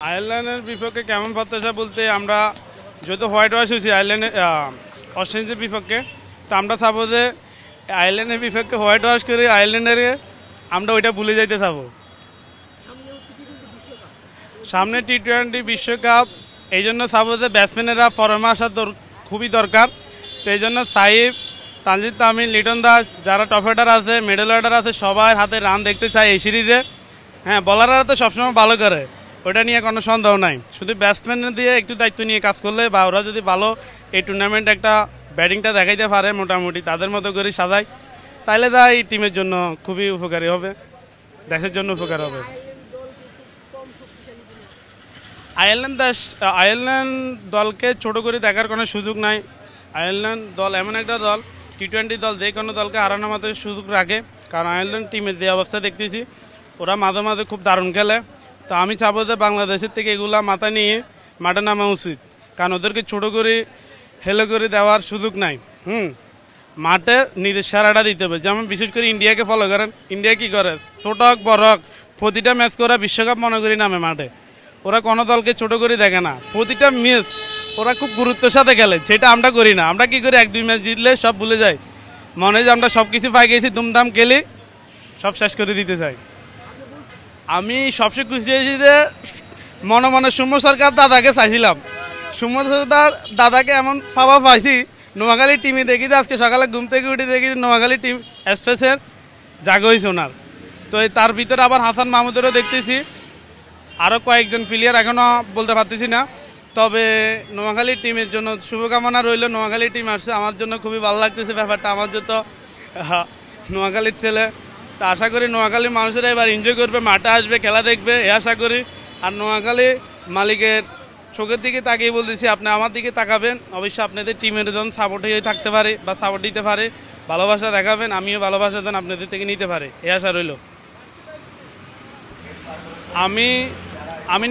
আয়ারল্যান্ডের বিপক্ষে কেমন প্রত্যাশা বলতে আমরা যেহেতু হোয়াইট ওয়াশ হয়েছি আয়ারল্যান্ডের অস্ট্রেলিয়ার বিপক্ষে, তো আমরা চাবো যে আয়ারল্যান্ডের বিপক্ষে হোয়াইট ওয়াশ করে আয়ারল্যান্ডের আমরা ওইটা ভুলে যাইতে চাবো। সামনে টি-20 বিশ্বকাপ, এই জন্য চাবো যে ব্যাটসম্যানেরা ফর্মে আসা খুবই দরকার। তো এই জন্য সাইফ, তানজিদ তামিম, লিটন দাস যারা টপ অর্ডার আছে, মিডল অর্ডার আছে, সবার হাতে রান দেখতে চাই এই সিরিজে। হ্যাঁ, বলাররা তো সবসময় ভালো করে, ওটা নিয়ে কোনো সন্দেহ নাই। শুধু ব্যাটসম্যান দিয়ে একটু দায়িত্ব নিয়ে কাজ করলে বা ওরা যদি ভালো এই টুর্নামেন্ট একটা ব্যাটিংটা দেখাইতে পারে, মোটামুটি তাদের মতো করে সাজায়, তাহলে তা এই টিমের জন্য খুবই উপকারী হবে, দেশের জন্য উপকার হবে। আয়ারল্যান্ড দলকে ছোট করে দেখার কোনো সুযোগ নাই। আয়ারল্যান্ড দল এমন একটা দল, টি-20 দল যে কোনো দলকে হারানোর মতো সুযোগ রাখে। কারণ আয়ারল্যান্ড টিমের যে অবস্থা দেখতেছি, ওরা মাঝে মাঝে খুব দারুণ খেলে। তো আমি চাবো যে বাংলাদেশের থেকে এগুলা মাথা নিয়ে মাঠে নামা উচিত, কারণ ওদেরকে ছোট করে হেলে করে দেওয়ার সুযোগ নাই। মাঠে নিজের সেরাটা দিতে হবে। যেমন বিশেষ করে ইন্ডিয়াকে ফলো করেন, ইন্ডিয়া কি করে, ছোট হোক বড় হোক প্রতিটা ম্যাচ করা বিশ্বকাপ মনে করি নামে মাঠে। ওরা কোনো দলকে ছোট করে দেখে না, প্রতিটা ম্যাচ ওরা খুব গুরুত্বের সাথে খেলে, সেটা আমরা করি না। আমরা কি করি, 1-2 ম্যাচ জিতলে সব ভুলে যাই, মনে হয় যে আমরা সব কিছু পাই গেছি, দুমদাম খেলি, সব শেষ করে দিতে চাই। আমি সবচেয়ে খুশি হয়েছি যে মনে মনে সৌম্য সরকার দাদাকে চাইছিলাম। সৌম্য সরকার দাদাকে এমন পাওয়া পাইছি, নোয়াখালী টিমে দেখি যে আজকে সকালে ঘুম থেকে উঠে দেখি নোয়াখালী টিম এক্সপ্রেসের জাগো হয়েছে ওনার। তো তার ভিতরে আবার হাসান মাহমুদেরও দেখতেছি, আরও কয়েকজন প্লেয়ার এখনও বলতে পারতেছি না। তবে নোয়াখালী টিমের জন্য শুভকামনা রইল। নোয়াখালী টিম আসছে, আমার জন্য খুবই ভালো লাগতেছে ব্যাপারটা। আমার যত নোয়াখালীর ছেলে, তা আশা করি নোয়াখালীর মানুষেরা এবার এনজয় করবে, মাঠে আসবে, খেলা দেখবে, এ আশা করি। আর নোয়াখালী মালিকের চোখের দিকে তাকিয়ে বলতেছি, আপনি আমার দিকে তাকাবেন, অবশ্যই আপনাদের টিমের জন্য সাপোর্ট হয়ে থাকতে পারে বা সাপোর্ট দিতে পারে, ভালোবাসা দেখাবেন, আমিও ভালোবাসা দেন আপনাদের থেকে নিতে পারে, এ আশা রইল। আমি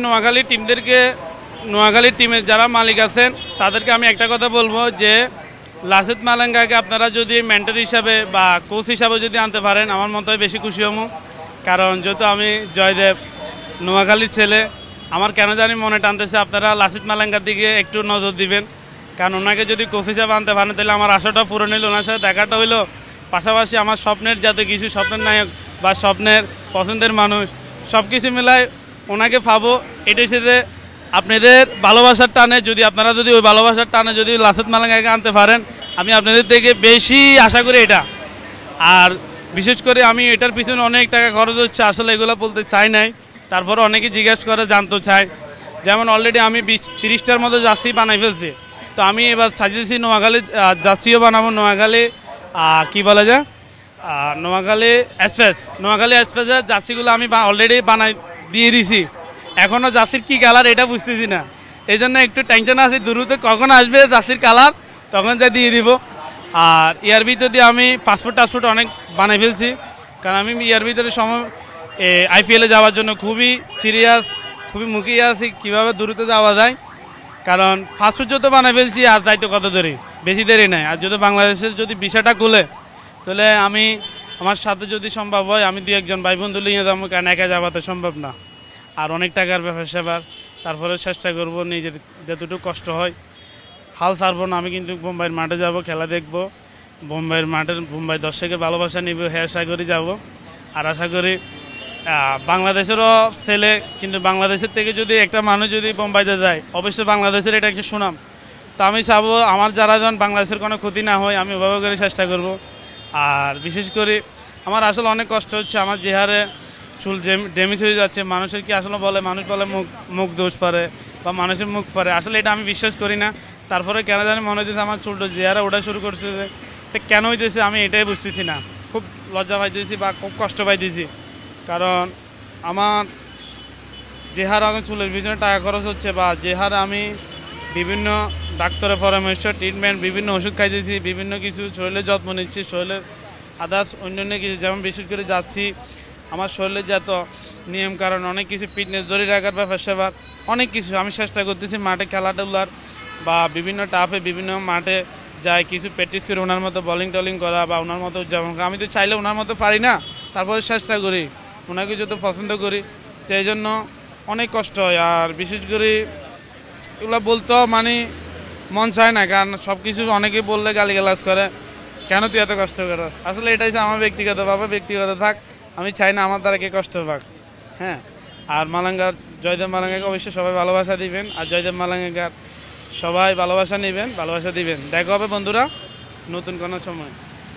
নোয়াখালী টিমের যারা মালিক আছেন তাদেরকে আমি একটা কথা বলবো যে লাসিথ মালিঙ্গাকে আপনারা যদি মেন্টর হিসাবে বা কোচ হিসাবে যদি আনতে পারেন, আমার মতো বেশি খুশি হবো। কারণ যেহেতু আমি জয়দেব নোয়াখালীর ছেলে, আমার কেন জানি মনে টানতেছে আপনারা লাসিথ মালিঙ্গার দিকে একটু নজর দিবেন। কারণ ওনাকে যদি কোচ হিসাবে আনতে পারেন, তাহলে আমার আশাটা পূরণ হইলো, ওনার সাথে দেখাটা হইলো, পাশাপাশি আমার স্বপ্নের যাতে কিছু, স্বপ্নের নায়ক বা স্বপ্নের পছন্দের মানুষ সব কিছু মিলায় ওনাকে পাবো। এটার সাথে আপনাদের ভালোবাসার টানে, যদি আপনারা যদি ওই ভালোবাসার টানে যদি লাসিথ মালিঙ্গাকে আনতে পারেন, আমি আপনাদের থেকে বেশি আশা করি এটা। আর বিশেষ করে আমি এটার পিছনে অনেক টাকা খরচ হচ্ছে, আসলে এগুলো বলতে চাই নাই, তারপরে অনেকে জিজ্ঞেস করে, জানতে চায়। যেমন অলরেডি আমি 20-30টার মতো জার্সি বানাই ফেলছি। তো আমি এবার সাজিয়েছি নোয়াখালী জার্সিও বানাবো, নোয়াখালী কি বলে যে নোয়াখালী এক্সপ্রেসের জার্সিগুলো আমি অলরেডি বানাই দিয়ে দিছি। এখনও জার্সির কী কালার এটা বুঝতেছি না, এই জন্য একটু টেনশন আছে, দ্রুত কখন আসবে জার্সির কালার তখন যা দিয়ে দিব। আর ইয়ার ভিতরে আমি পাসপোর্ট অনেক বানাই ফেলছি, কারণ আমি ইয়ার ভিতরে সময় আইপিএলে যাওয়ার জন্য খুবই সিরিয়াস, খুবই মুখিয়ে আছি কীভাবে দ্রুত যাওয়া যায়। কারণ পাসপোর্ট যত বানাই ফেলছি, আর যাইতো কত দেরি, বেশি দেরি নাই। আর যদি বাংলাদেশের যদি ভিসাটা খুলে, তাহলে আমার সাথে যদি সম্ভব হয় আমি 2-1 ভাই বন্ধু নিয়ে যাবো, কারণ একা যাওয়াতে সম্ভব না। আর অনেক টাকার ব্যাপার সেবার, তারপরে চেষ্টা করবো নিজের যতটুকু কষ্ট হয় হাল ছাড়বো না। আমি কিন্তু বোম্বাইয়ের মাঠে যাব, খেলা দেখবো, বোম্বাই দর্শকের ভালোবাসা নিব, হ্যাঁ আশা করি যাবো। আর আশা করি বাংলাদেশেরও ছেলে, কিন্তু বাংলাদেশের থেকে যদি একটা মানুষ যদি বোম্বাইতে যায়, অবশ্যই বাংলাদেশের এটা একটা সুনাম। তো আমি চাবো আমার যারা যেন বাংলাদেশের কোনো ক্ষতি না হয়, আমি ওভাবে করে চেষ্টা করব। আর বিশেষ করে আমার আসলে অনেক কষ্ট হচ্ছে, আমার যে হারে চুল ড্যামেজ হয়ে যাচ্ছে, মানুষের কি আসলে মানুষ বলে মুখ দোষ পারে বা মানুষের মুখ পারে, আসলে এটা আমি বিশ্বাস করি না। তারপরে কেন জানি মনে হচ্ছে আমার চুলটা যে হারে ওঠা শুরু করছে, এটা কেন হইতেছে আমি এটাই বুঝতেছি না। খুব লজ্জা পাইতেছি বা খুব কষ্ট পাইতেছি, কারণ আমার যে হার এখন চুলের পিছনে টাকা খরচ হচ্ছে, বা যে হার আমি বিভিন্ন ডাক্তারের পরামর্শ, ট্রিটমেন্ট, বিভিন্ন ওষুধ খাইতেছি, বিভিন্ন কিছু শরীরের যত্ন নিচ্ছি, শরীরের আদার্স অন্যান্য কিছু, যেমন বিশেষ করে যাচ্ছি আমার শরীরের যত নিয়ম কারণ অনেক কিছু, ফিটনেস জরি রাখার ব্যাপার সেবার অনেক কিছু আমি চেষ্টা করতেছি। মাঠে খেলাধুলার বা বিভিন্ন টাফে বিভিন্ন মাঠে যাই, কিছু প্র্যাকটিস করে ওনার মতো বোলিং টলিং করা বা ওনার মতো যেমন, আমি তো চাইলে ওনার মতো পারি না, তারপরে চেষ্টা করি, ওনাকে যত পছন্দ করি। সেই জন্য অনেক কষ্ট হয়। আর বিশেষ করে এগুলো বলতেও মানে মন চায় না, কারণ সব কিছু অনেকে বললে গালিগালাজ করে, কেন তুই এত কষ্ট করো। আসলে এটাই আমার ব্যক্তিগতভাবে ব্যক্তিগত থাক, আমি চাই না আমার দ্বারা কে কষ্ট পাক। হ্যাঁ, আর মালাঙ্গার জয়দেব মালাঙ্গাকে অবশ্যই সবাই ভালোবাসা দিবেন, আর জয়দেব মালাঙ্গার সবাই ভালোবাসা নেবেন, ভালোবাসা দিবেন। দেখা হবে বন্ধুরা নতুন কোনো সময়।